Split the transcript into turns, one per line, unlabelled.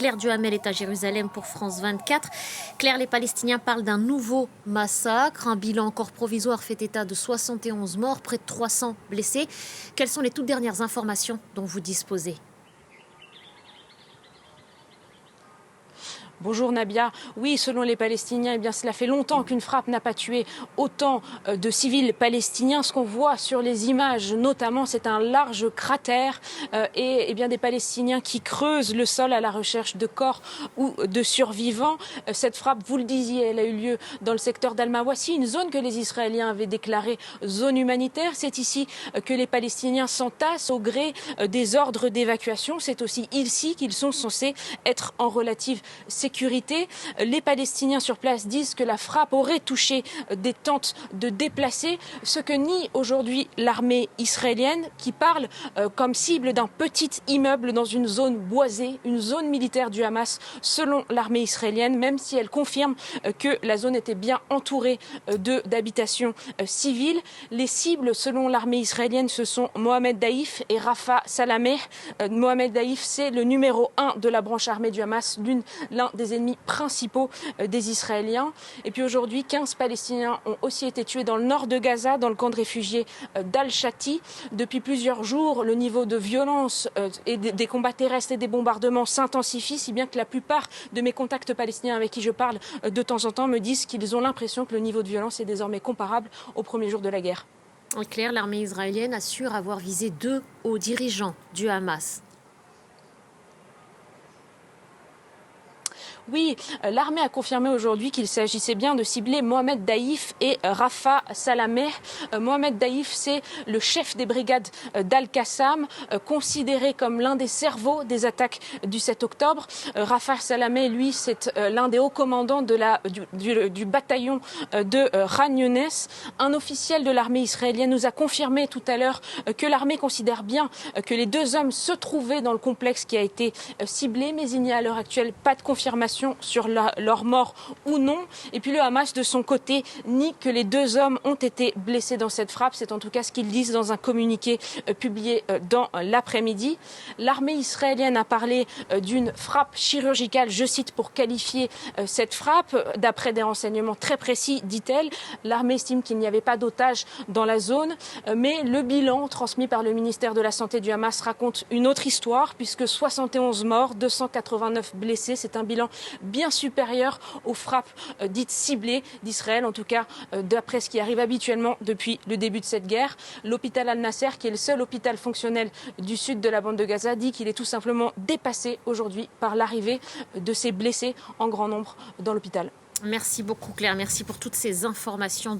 Claire Duhamel est à Jérusalem pour France 24. Claire, les Palestiniens parlent d'un nouveau massacre. Un bilan encore provisoire fait état de 71 morts, près de 300 blessés. Quelles sont les toutes dernières informations dont vous disposez ?
Bonjour Nabia. Oui, selon les Palestiniens, cela fait longtemps qu'une frappe n'a pas tué autant de civils palestiniens. Ce qu'on voit sur les images, notamment, c'est un large cratère et des Palestiniens qui creusent le sol à la recherche de corps ou de survivants. Cette frappe, vous le disiez, elle a eu lieu dans le secteur d'Al-Mawassi, une zone que les Israéliens avaient déclarée zone humanitaire. C'est ici que les Palestiniens s'entassent au gré des ordres d'évacuation. C'est aussi ici qu'ils sont censés être en relative sécurité. Les Palestiniens sur place disent que la frappe aurait touché des tentes de déplacés, ce que nie aujourd'hui l'armée israélienne qui parle comme cible d'un petit immeuble dans une zone boisée, une zone militaire du Hamas selon l'armée israélienne, même si elle confirme que la zone était bien entourée d'habitations civiles. Les cibles selon l'armée israélienne, ce sont Mohamed Daïf et Rafah Salameh. Mohamed Daïf, c'est le numéro 1 de la branche armée du Hamas, l'un des ennemis principaux des Israéliens. Et puis aujourd'hui, 15 Palestiniens ont aussi été tués dans le nord de Gaza, dans le camp de réfugiés d'Al-Shati. Depuis plusieurs jours, le niveau de violence et des combats terrestres et des bombardements s'intensifie, si bien que la plupart de mes contacts palestiniens avec qui je parle de temps en temps me disent qu'ils ont l'impression que le niveau de violence est désormais comparable au premier jour de la guerre.
En clair, l'armée israélienne assure avoir visé 2 hauts dirigeants du Hamas.
Oui, l'armée a confirmé aujourd'hui qu'il s'agissait bien de cibler Mohamed Daïf et Rafah Salameh. Mohamed Daïf, c'est le chef des brigades d'Al-Qassam, considéré comme l'un des cerveaux des attaques du 7 octobre. Rafah Salameh, lui, c'est l'un des hauts commandants du bataillon de Khan Younes. Un officiel de l'armée israélienne nous a confirmé tout à l'heure que l'armée considère bien que les 2 hommes se trouvaient dans le complexe qui a été ciblé, mais il n'y a à l'heure actuelle pas de confirmation sur leur mort ou non. Et puis le Hamas, de son côté, nie que les 2 hommes ont été blessés dans cette frappe. C'est en tout cas ce qu'ils disent dans un communiqué publié dans l'après-midi. L'armée israélienne a parlé d'une frappe chirurgicale, je cite, pour qualifier cette frappe. D'après des renseignements très précis, dit-elle, l'armée estime qu'il n'y avait pas d'otages dans la zone. Mais le bilan transmis par le ministère de la Santé du Hamas raconte une autre histoire, puisque 71 morts, 289 blessés. C'est un bilan bien supérieur aux frappes dites ciblées d'Israël, en tout cas d'après ce qui arrive habituellement depuis le début de cette guerre. L'hôpital Al-Nasser, qui est le seul hôpital fonctionnel du sud de la bande de Gaza, dit qu'il est tout simplement dépassé aujourd'hui par l'arrivée de ces blessés en grand nombre dans l'hôpital.
Merci beaucoup Claire, merci pour toutes ces informations.